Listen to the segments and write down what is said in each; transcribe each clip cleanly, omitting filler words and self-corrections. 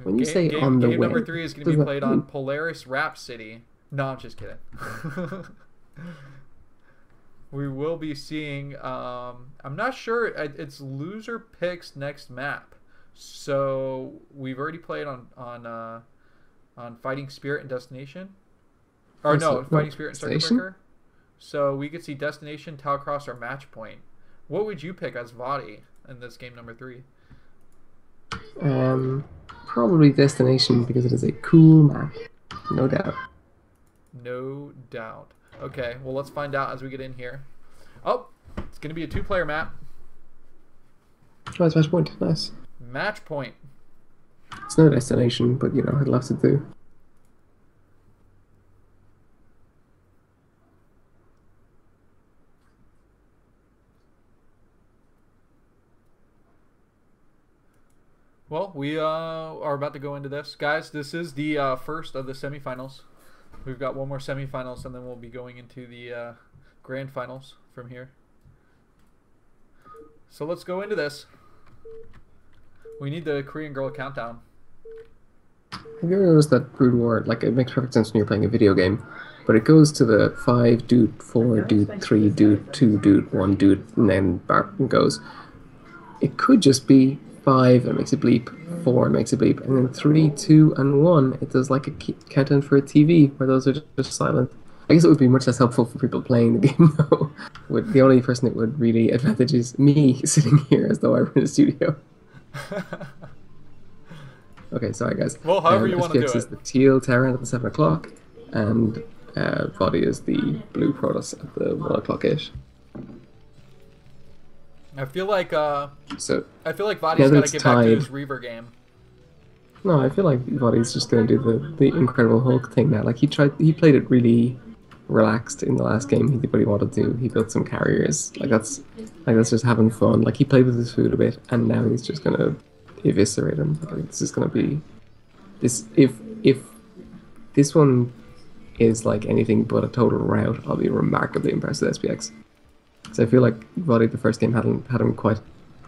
When you say on the Game way, number 3 is going what to does be that played on mean? Polaris Rap City. No, I'm just kidding. We will be seeing. I'm not sure. It's loser picks next map. So we've already played on Fighting Spirit and Destination. Or Oh, no, so, no, Fighting Spirit and Circuit station? Breaker. So we could see Destination, Talcross, or Match Point. What would you pick as vOddy in this game number 3? Um, Probably Destination because it is a cool map, no doubt. No doubt. Okay, well let's find out as we get in here. Oh, it's going to be a 2-player map. Oh, it's match point. Nice. Match Point. It's no Destination, but you know, it'll have to do. Well, we are about to go into this. Guys, this is the first of the semifinals. We've got one more semifinals, and then we'll be going into the grand finals from here. So let's go into this. We need the Korean Girl countdown. Have you ever noticed that Brood War, like, it makes perfect sense when you're playing a video game, but it goes to the 5, dude, 4, dude, 3, dude, 2, dude, 1, dude, and then goes. It could just be 5 and makes a bleep, 4 makes a bleep, and then 3, 2, and 1, it does like a countdown for a TV where those are just silent. I guess it would be much less helpful for people playing the game though. The only person it would really advantage is me sitting here as though I were in a studio. Okay, sorry guys. Well, however you want to do SPX is it. the teal Terran at the 7 o'clock, and vOddy is the blue Protoss at the 1 o'clock-ish. I feel like So vOddy's now that got to it's get back to tied, his Reaver game. no, I feel like vOddy's just going to do the Incredible Hulk thing now. Like he played it really relaxed in the last game. He did what he wanted to. He built some carriers. That's just having fun. Like he played with his food a bit, and now he's just gonna eviscerate him. Like, this is gonna be this. If this one is like anything but a total rout, I'll be remarkably impressed with SPX. So I feel like vOddy the first game had him quite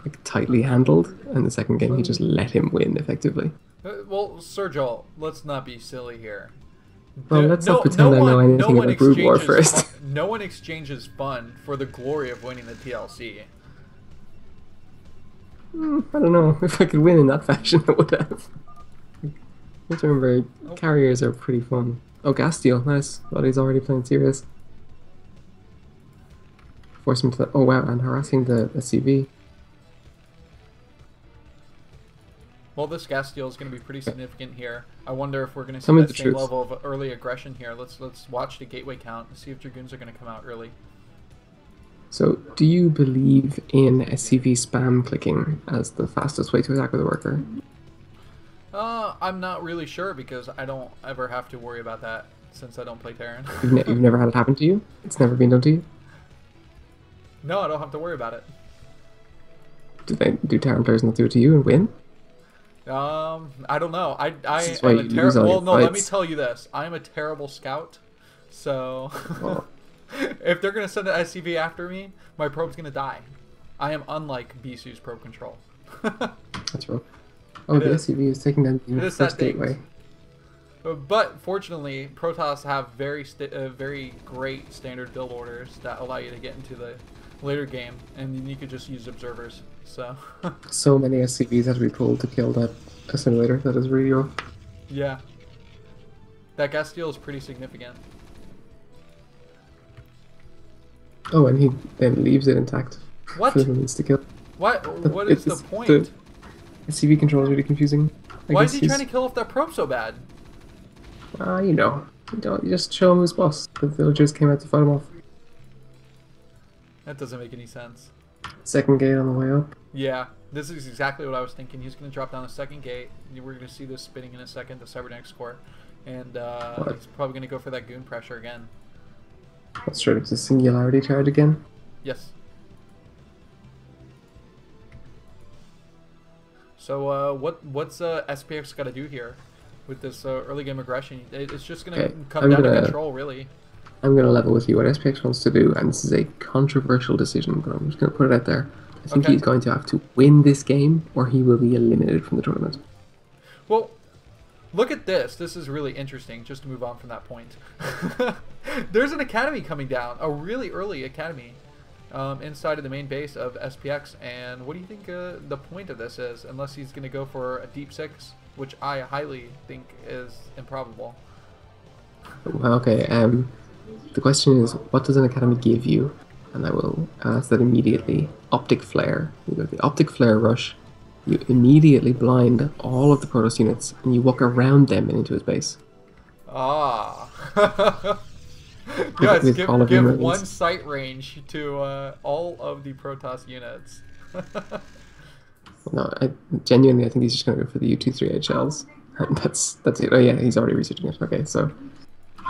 like tightly handled, and the second game he just let him win effectively. Well, Sir Joel, let's not be silly here. Well, let's not pretend I know anything about Brood War first. No one exchanges fun for the glory of winning the TLC. I don't know. If I could win in that fashion, I would have. Let's remember, carriers are pretty fun. Oh, gas steal, nice. vOddy's already playing serious. Force him to the... Oh wow, and harassing the CV. Well, this gas steal is going to be pretty significant here. I wonder if we're going to see Tell me that the same truth. level of early aggression here. Let's watch the gateway count and see if Dragoons are going to come out early. So, do you believe in SCV spam clicking as the fastest way to attack with a worker? I'm not really sure because I don't ever have to worry about that since I don't play Terran. You've never had it happen to you? It's never been done to you? No, I don't have to worry about it. Do Terran players not do it to you and win? I don't know. I This is why am a you lose all well, your no, let me fights. tell you this. I am a terrible scout. So Oh, if they're gonna send an SCV after me, my probe's gonna die. I am unlike Bisu's probe control. that's rough. Oh, It the is. SCV is taking down It the is sad first gateway. things. But fortunately, Protoss have very great standard build orders that allow you to get into the later game, and then you could just use observers. So So many SCVs had to be pulled to kill that assimilator. That is really rough. yeah, that gas steal is pretty significant. Oh, and he then leaves it intact. What? For the needs to kill. What is the point? The SCV control is really confusing. Why is he trying to kill off that probe so bad? You know. You just show him who's boss. The villagers came out to fight him off. That doesn't make any sense. Second gate on the way up. Yeah, this is exactly what I was thinking. He's going to drop down the second gate. We're going to see this spinning in a second, the cybernetics core. And he's probably going to go for that goon pressure again. Let's try to singularity charge again. Yes. So what's SPX got to do here with this early game aggression? It's just going to come down to control, really. I'm going to level with you what SPX wants to do, and this is a controversial decision, but I'm just going to put it out there. I think he's going to have to win this game, or he will be eliminated from the tournament. Well, Look at this. This is really interesting, just to move on from that point. There's an academy coming down, a really early academy inside of the main base of SPX. And what do you think the point of this is? Unless he's going to go for a deep 6, which I highly think is improbable. Well, okay. The question is, what does an academy give you? And I will ask that immediately. Optic flare. You go the optic flare rush. You immediately blind all of the Protoss units, and you walk around them and into his base. Ah. Yes, give one sight range to all of the Protoss units. No, genuinely, I think he's just going to go for the U-23H shells. And that's it. Oh yeah, he's already researching it. Okay, so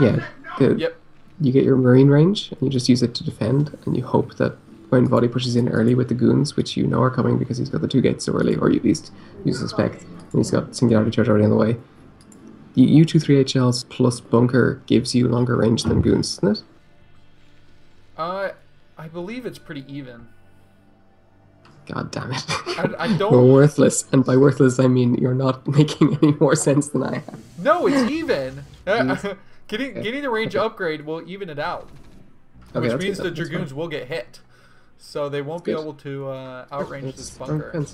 yeah, Yep. you get your marine range, and you just use it to defend, and you hope that when vOddy pushes in early with the goons, which you know are coming because he's got the 2 gates so early, or you at least you suspect, and he's got Singularity Charge already on the way. The U-23H shells plus bunker gives you longer range than goons, isn't it? I believe it's pretty even. God damn it. I don't... You're worthless, and by worthless I mean you're not making any more sense than I have. No, it's even! Getting the range upgrade will even it out. Okay, which means the Dragoons will get hit. So they won't be able to outrange this bunker.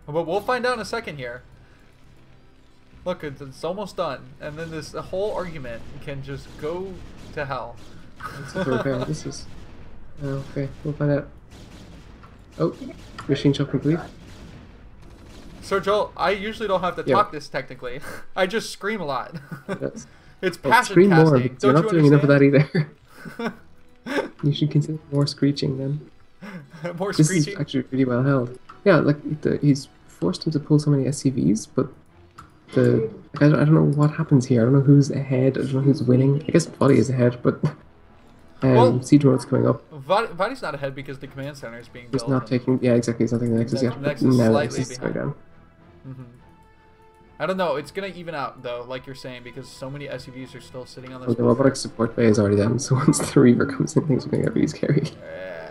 But we'll find out in a second here. Look, it's almost done. And then this whole argument can just go to hell. This is... okay, we'll find out. Oh, machine shop complete. So Joel, I usually don't have to talk this technically. I just scream a lot. It's passion scream casting. More, because you're not doing enough of that either. You should consider more screeching then. More this screeching? Is actually really well held. Yeah, like he's forced him to pull so many SCVs, but I don't know what happens here. I don't know who's ahead. I don't know who's winning. I guess vOddy is ahead, but Siege Road's coming up. vOddy's not ahead because the command center is being built. He's not taking. Yeah, exactly. He's not taking the Nexus yet. Nexus now slightly Nexus is going down. I don't know. It's gonna even out though, like you're saying, because so many SUVs are still sitting on this. Well, the robotic support bay is already down, so once the Reaver comes in, things are going to get really scary. Yeah.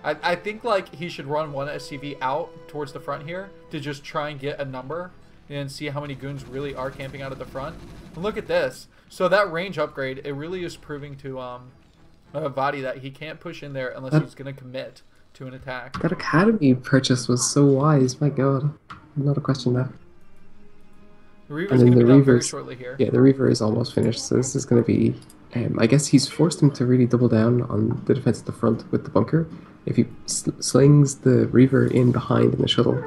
I think like he should run one SCV out towards the front here to just try and get a number and see how many goons really are camping out at the front. And look at this. So that range upgrade, it really is proving to vOddy that he can't push in there unless he's going to commit to an attack. That Academy purchase was so wise. My God, not a question that. The Reaver's going to be done very shortly here. Yeah, the Reaver is almost finished, so this is going to be... I guess he's forced him to really double down on the defense at the front with the bunker. If he slings the Reaver in behind in the shuttle,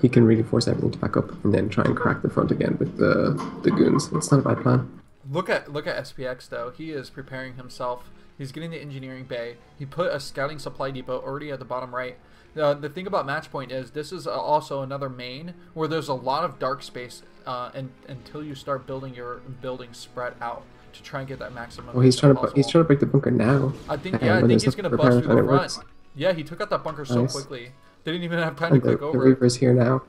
he can really force everything to back up and then try and crack the front again with the goons. It's not a bad plan. Look at SPX though. He is preparing himself. He's getting the engineering bay. He put a scouting supply depot already at the bottom right. The thing about Matchpoint is this is also another main where there's a lot of dark space until you start building your buildings spread out to try and get that maximum. Well, he's trying to break the bunker now. I think he's gonna bust through the front. Yeah, he took out that bunker so quickly. They didn't even have time to click over. The Reaver's here now.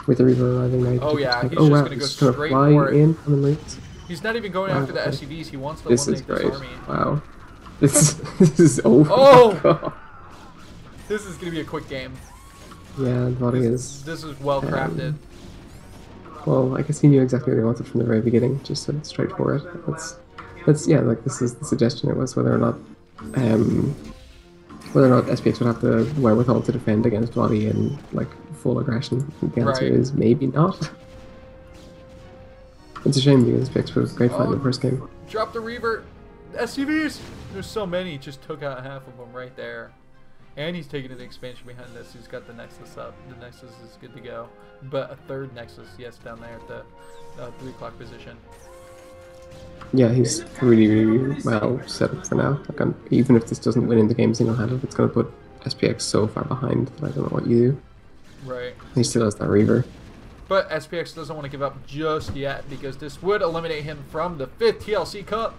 With the Reaver arriving now. Oh yeah, he's just gonna go straight for it. In on the Marines. He's not even going after the SCVs. He wants to eliminate this army. Wow. This is over. Oh! This is gonna be a quick game. Yeah, vOddy is. This is well crafted. Well, I guess he knew exactly what he wanted from the very beginning. Just went straight for it. That's yeah. Like this is the suggestion. It was whether or not SPX would have the wherewithal to defend against vOddy in like full aggression. And the answer is maybe not. It's a shame because SPX was a great fight in the first game. Drop the Reaver. SCVs. There's so many. Just took out half of them right there. And he's taking an expansion behind this. He's got the Nexus up. The Nexus is good to go. But a third Nexus, yes, down there at the 3 o'clock position. Yeah, he's really, really well set up for now. Like, even if this doesn't win in the game single-handed, it's going to put SPX so far behind that I don't know what you do. Right. He still has that Reaver. But SPX doesn't want to give up just yet because this would eliminate him from the 5th TLC Cup.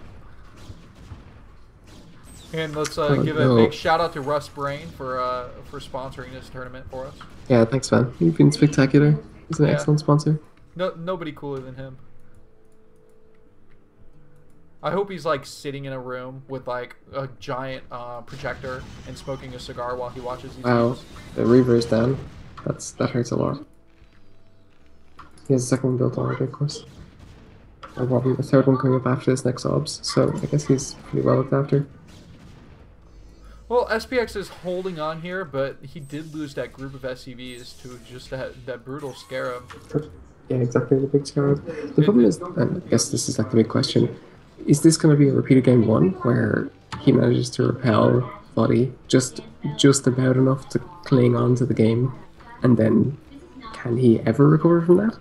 And let's give a big shout out to Russ Brain for sponsoring this tournament for us. Yeah, thanks, man. You've been spectacular. He's an excellent sponsor. Nobody cooler than him. I hope he's like sitting in a room with like a giant projector and smoking a cigar while he watches these games. The Reaver is down. That hurts a lot. He has a second one built already, of course. And probably a third one coming up after this next obs, so I guess he's pretty well looked after. Well, SPX is holding on here, but he did lose that group of SCVs to just that brutal Scarab. Yeah, exactly, the big scarab. The problem is, and I guess this is like the big question, is this going to be a repeat of game one where he manages to repel vOddy just about enough to cling on to the game, and then can he ever recover from that?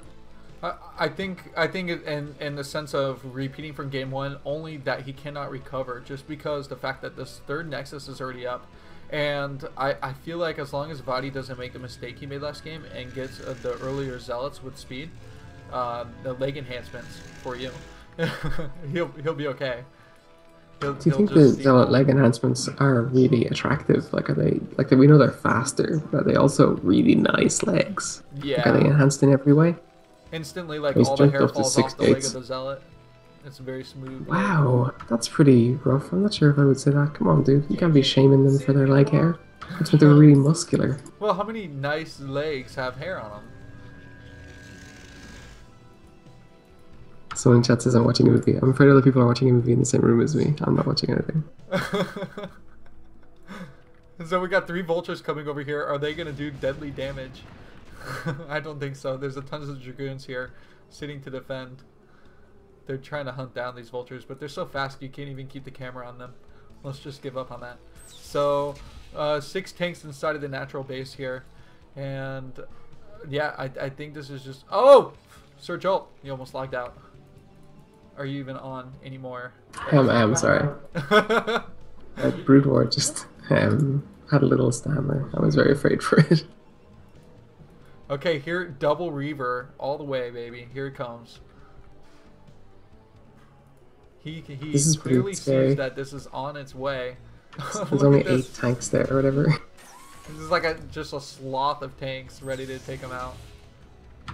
I think in the sense of repeating from game one, only that he cannot recover just because the fact that this third Nexus is already up, and I feel like as long as vOddy doesn't make the mistake he made last game and gets the earlier Zealots with speed, the leg enhancements for you, he'll be okay. Do you think the Zealot leg enhancements are really attractive? Like, are they like we know they're faster, but are they also really nice legs? Yeah. Like, are they enhanced in every way? Instantly, like He's all the jumped hair up to falls 6 off the leg gates. of the Zealot. It's very smooth. Wow, that's pretty rough. I'm not sure if I would say that. Come on, dude. You can't be shaming them for their leg hair. That's when they were really muscular. Well, how many nice legs have hair on them? Someone in chat says I'm watching a movie. I'm afraid other people are watching a movie in the same room as me. I'm not watching anything. So we got 3 vultures coming over here. Are they going to do deadly damage? I don't think so. There's a tons of dragoons here sitting to defend. They're trying to hunt down these vultures, but they're so fast you can't even keep the camera on them. Let's just give up on that. So 6 tanks inside of the natural base here. And yeah, I think this is just... Oh! Sir Jolt, you almost logged out. Are you even on anymore? I am sorry. Brood War just had a little stammer. I was very afraid for it. Okay, here, double Reaver all the way, baby. Here it comes. He clearly sees that this is on its way. There's only 8 tanks there or whatever. This is like just a sloth of tanks ready to take him out.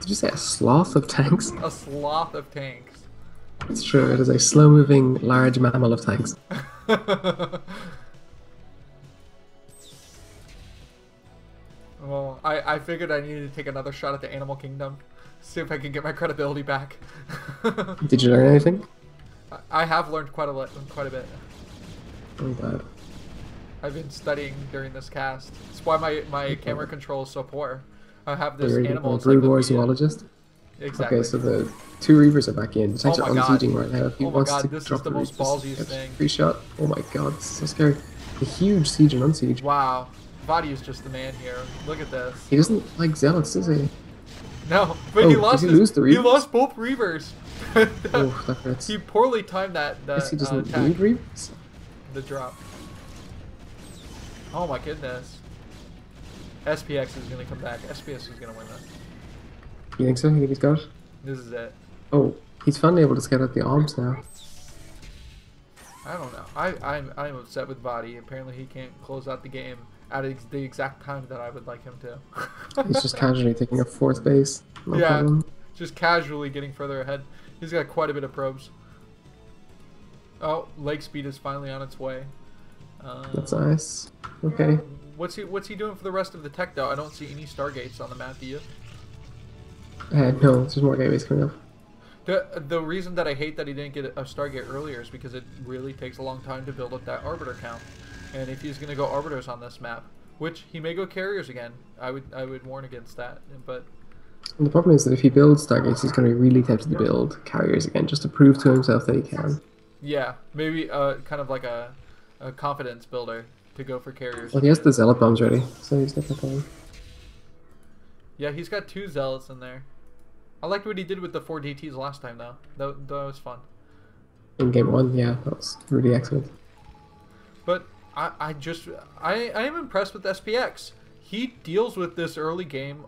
Did you say a sloth of tanks? A sloth of tanks. It's true, it is a slow-moving, large mammal of tanks. Well, I figured I needed to take another shot at the Animal Kingdom. See if I can get my credibility back. Did you learn anything? I have learned quite a bit. I'm glad. I've been studying during this cast. That's why my camera control is so poor. I have this You're animal a Brood War zoologist? Exactly. Okay, so the 2 Reavers are back in. The tanks are unsieging right now. If he wants to this drop is the the most ballsiest thing. Free shot. Oh my god, this is so scary. A huge siege and unsiege. Wow. vOddy is just the man here. Look at this. He doesn't like Zealots, does he? No, but he lost he lost both Reavers. Oh, that hurts. He poorly timed that I guess he doesn't attack. need Reavers? The drop. Oh my goodness. SPX is going to come back. SPS is going to win this. You think so? You think he's got it? This is it. Oh, he's finally able to scout out the obs now. I don't know. I'm upset with vOddy. Apparently he can't close out the game at the exact time that I would like him to. He's just casually taking a 4th base. No yeah, problem. just casually getting further ahead. He's got quite a bit of probes. Oh, leg speed is finally on its way. That's nice. Okay. What's he doing for the rest of the tech though? I don't see any Stargates on the map, do you? No, there's more gateways coming up. The reason that I hate that he didn't get a Stargate earlier is because it really takes a long time to build up that Arbiter count. And if he's going to go Arbiters on this map, which he may go Carriers again, I would warn against that. But and the problem is that if he builds Stargates, he's going to be really tempted to build Carriers again, just to prove to himself that he can. Yeah, maybe kind of like a confidence builder to go for Carriers. Well, he has the Zealot bombs ready, so he's definitely going. Yeah, he's got 2 Zealots in there. I liked what he did with the 4 DTs last time, though. That was fun. In game 1, yeah, that was really excellent. But I am impressed with SPX. He deals with this early game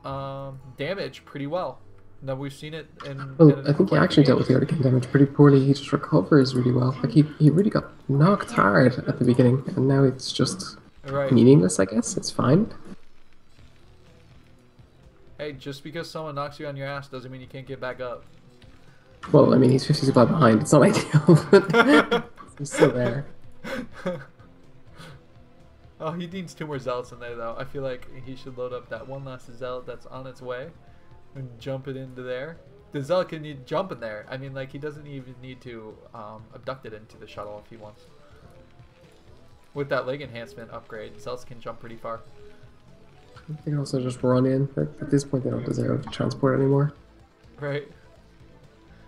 damage pretty well. Now we've seen it in. Well, I think he actually dealt with the early game damage pretty poorly. He just recovers really well. Like he really got knocked hard at the beginning, and now it's just meaningless. I guess it's fine. Hey, just because someone knocks you on your ass doesn't mean you can't get back up. Well, I mean, he's 50 supply behind. It's not ideal, but he's still there. Oh, he needs 2 more Zealots in there, though. I feel like he should load up that one last Zealot that's on its way and jump it into there. the Zealot can jump in there. I mean, like, he doesn't even need to abduct it into the shuttle if he wants. With that leg enhancement upgrade, Zealots can jump pretty far. They can also just run in. At this point, they don't deserve transport anymore. Right.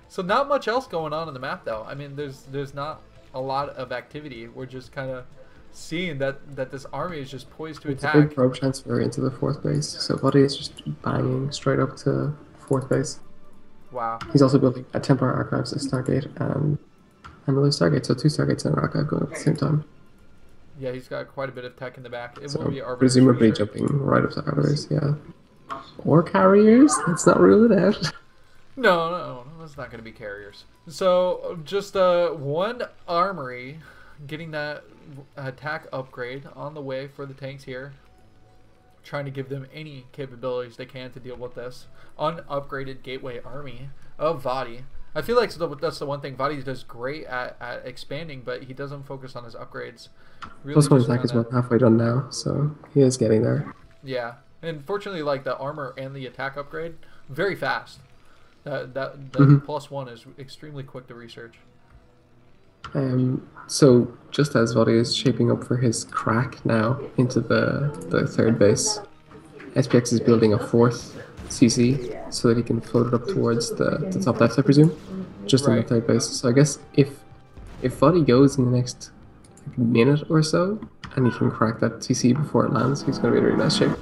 So not much else going on in the map, though. I mean, there's not a lot of activity. We're just kind of seeing that this army is just poised to attack. It's a big probe transfer into the 4th base, so vOddy is just banging straight up to 4th base. Wow. He's also building a temporary archives, a Stargate, and another Stargate, so 2 Stargates and an archive going up at the same time. Yeah, he's got quite a bit of tech in the back. It So will be arbiters, presumably for sure. jumping right up to arbiters, yeah. Or carriers, let's not rule it out. No, it's not going to be carriers. So just one armory getting that attack upgrade on the way for the tanks here. Trying to give them any capabilities they can to deal with this unupgraded gateway army of vOddy. I feel like that's the one thing vOddy does great at expanding, but he doesn't focus on his upgrades. Really Plus one just attack is kinda- about halfway done now, so he is getting there. Yeah, and fortunately, like the armor and the attack upgrade, very fast. The +1 is extremely quick to research. So just as vOddy is shaping up for his crack now into the 3rd base, SPX is building a 4th CC so that he can float it up towards the top left, I presume, just in the Right. 3rd base. So I guess if vOddy goes in the next minute or so and he can crack that CC before it lands, he's going to be in really nice shape.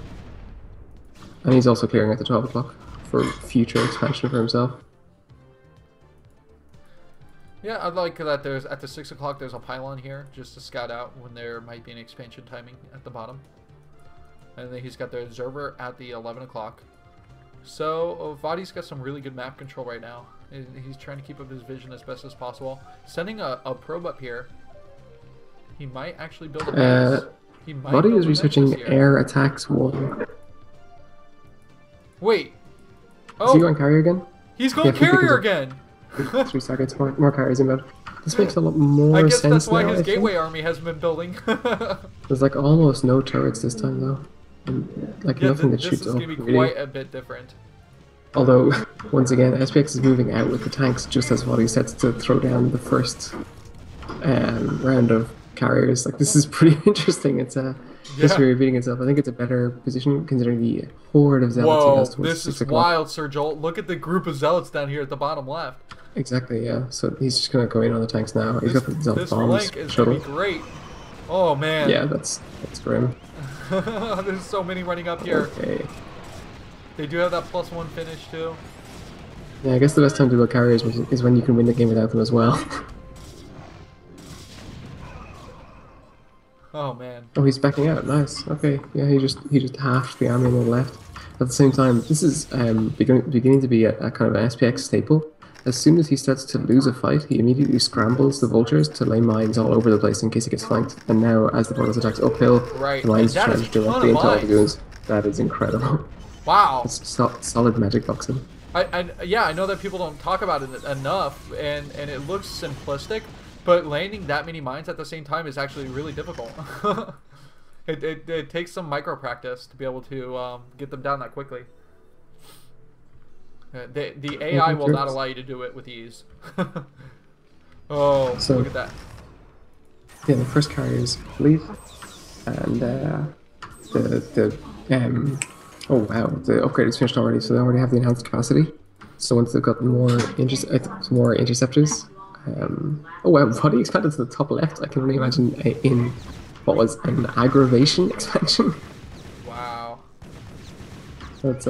And he's also clearing at the 12 o'clock for future expansion for himself. Yeah, I like that there's at the 6 o'clock there's a pylon here just to scout out when there might be an expansion timing at the bottom. And then he's got the observer at the 11 o'clock. So vOddy's got some really good map control right now. He's trying to keep up his vision as best as possible. Sending a probe up here. He might actually build a base. He might vOddy build is a researching nexus here. air attacks 1. Wait. Is he Oh, going carrier again? he's going Yeah, keep carrier thinking again. 3 targets, more carriers inbound. This makes a lot more I guess sense that's why now, his I think. gateway army has been building. There's like almost no turrets this time though. And, like Yeah, nothing that this shoots is up going to be really. quite a bit different. Although, once again, SPX is moving out with the tanks just as vOddy sets to throw down the first round of carriers. Like this is pretty interesting. It's history repeating itself. I think it's a better position considering the horde of zealots he Whoa, has towards this 6 is o'clock. wild, Sir Joel. Look at the group of zealots down here at the bottom left. Exactly, yeah. So he's just gonna go in on the tanks now. He's got the zealot This bombs flank is shuttle. going to be great. Oh, man. Yeah, that's grim. There's so many running up here. Okay. They do have that +1 finish, too. Yeah, I guess the best time to build carriers is when you can win the game without them as well. Oh, man. Oh, he's backing out. Nice. Okay. Yeah, he just halved the army on the left. At the same time, this is beginning to be a kind of an SPX staple. As soon as he starts to lose a fight, he immediately scrambles the vultures to lay mines all over the place in case he gets flanked. And now, as the bonus attacks uphill, Right. the mines And that is charge a ton directly of into all the mines. goons. That is incredible. Wow. It's solid magic boxing. Yeah, I know that people don't talk about it enough, and it looks simplistic, but landing that many mines at the same time is actually really difficult. It takes some micro practice to be able to get them down that quickly. The AI will not allow you to do it with ease. Oh, So- look at that. Yeah, the first carriers leave, and oh wow, the upgrade is finished already, so they already have the enhanced capacity. So once they've got more interceptors, oh wow, vOddy expanded to the top left. I can only imagine in what was an aggravation expansion. Wow. That's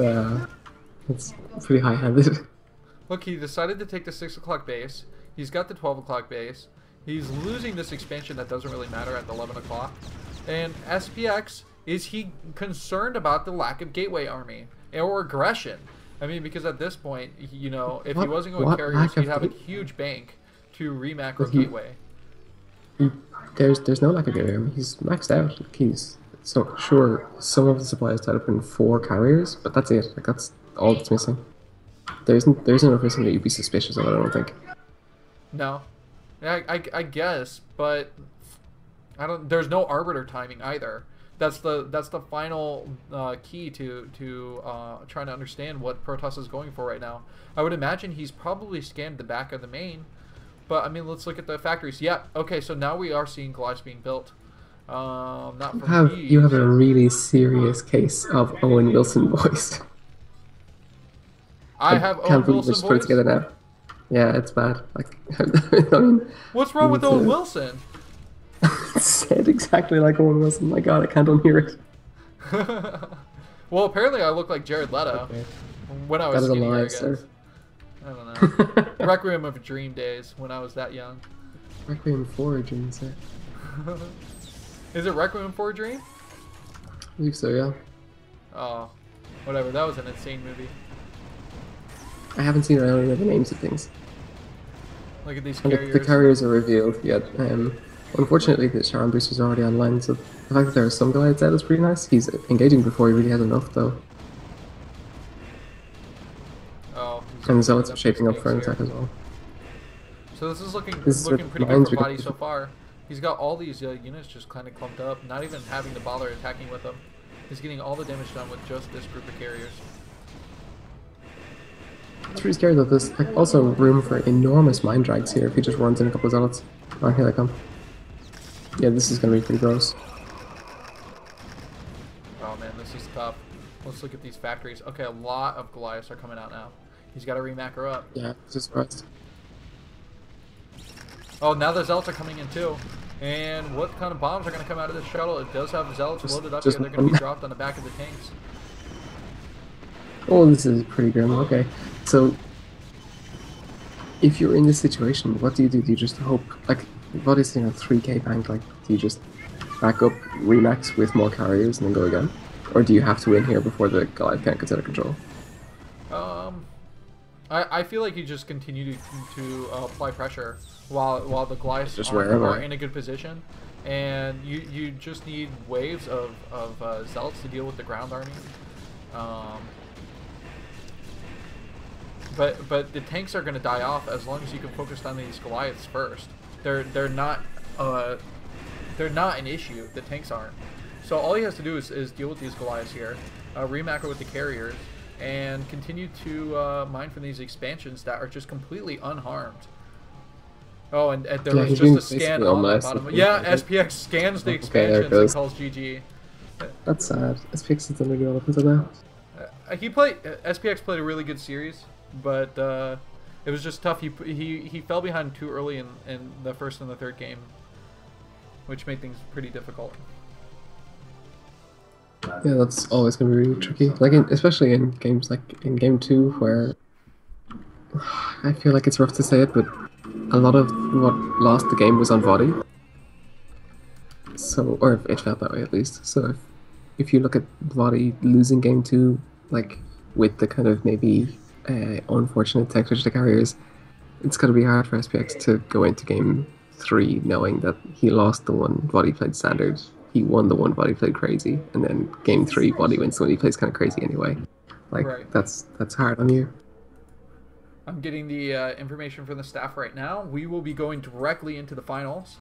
pretty high-handed. Look, he decided to take the 6 o'clock base. He's got the 12 o'clock base. He's losing this expansion that doesn't really matter at the 11 o'clock. And SPX, is he concerned about the lack of gateway army or aggression? I mean, because at this point, you know, if he wasn't going What carriers, lack he'd of have a gate- huge bank to re-macro But he- gateway. There's no lack of gateway army. He's maxed out. Like he's so sure some of the supply is tied up in 4 carriers, but that's it. Like that's all that's missing. There isn't enough missing that you'd be suspicious of it, I don't think. No. I guess, but I don't. There's no arbiter timing either. That's the final key to trying to understand what Protoss is going for right now. I would imagine he's probably scanned the back of the main, but I mean, let's look at the factories. Yeah, okay, so now we are seeing Goliaths being built. Not from You have these. a really serious case of Owen Wilson voice. I I have can't Owen believe we're Wilson just putting it voice. together now. Yeah, it's bad. Like, I mean, What's you wrong need with Owen to Wilson? say it exactly like Owen Wilson. My God, I can't unhear it. Well, apparently I look like Jared Leto Okay, when I that was is a skinnier, lie, I guess. sir. I don't know. Requiem of a Dream days when I was that young. Requiem for a Dream, sir. Is it Requiem for a Dream? I believe so, yeah. Oh, whatever. That was an insane movie. I haven't seen around any of the names of things. Look at these And the carriers. carriers are revealed yet. Unfortunately, the Sharon booster's already online, so the fact that there are some Goliaths out is pretty nice. He's engaging before he really has enough, though. Oh, he's And the opening Zealots are up these shaping up tanks for an here. attack as well. So this is looking This is looking what pretty good mines for are vOddy going so far. He's got all these units just kind of clumped up, not even having to bother attacking with them. He's getting all the damage done with just this group of carriers. It's pretty scary though. There's like also room for enormous mine drags here if he just runs in a couple of Zealots. Oh, here they come. Yeah, this is going to be pretty gross. Oh man, this is tough. Let's look at these factories. Okay, a lot of Goliaths are coming out now. He's got to remap her up. Yeah, just surprised. Oh, now the Zealots are coming in too. And what kind of bombs are going to come out of this shuttle? It does have Zealots loaded up here. Just They're going to be one. dropped on the back of the tanks. Oh, this is pretty grim. Okay, so if you're in this situation, what do you do? Do you just hope, like, what is 3K bank? Like, do you just back up, remax with more carriers, and then go again, or do you have to win here before the Goliath tank gets out of control? Um, I feel like you just continue to apply pressure while the Goliaths Just are wherever. in a good position, and you just need waves of Zealots to deal with the ground army. Um, but the tanks are going to die off as long as you can focus on these Goliaths first. They're not an issue. The tanks aren't. So all he has to do is deal with these Goliaths here, remacro with the carriers, and continue to mine from these expansions that are just completely unharmed. Oh, and there Yeah, was he's just doing a scan basically on the almost. bottom. Yeah, SPX scans the Okay, there it expansions and goes. calls GG. That's sad. SPX has done really well up until now. SPX played a really good series, but it was just tough. He fell behind too early in the first and the third game, which made things pretty difficult. Yeah, that's always going to be really tricky. Like, especially in games like in game 2, where I feel like it's rough to say it, but a lot of what lost the game was on vOddy. So, or it felt that way at least. So if you look at vOddy losing game 2, like with the kind of maybe unfortunate tech switch to carriers, it's going to be hard for SPX to go into game 3 knowing that he lost the one vOddy played standard. He won the one vOddy played crazy, and then game 3 vOddy wins the one he plays kind of crazy anyway. Like Right. that's hard on you. I'm getting the information from the staff right now. We will be going directly into the finals.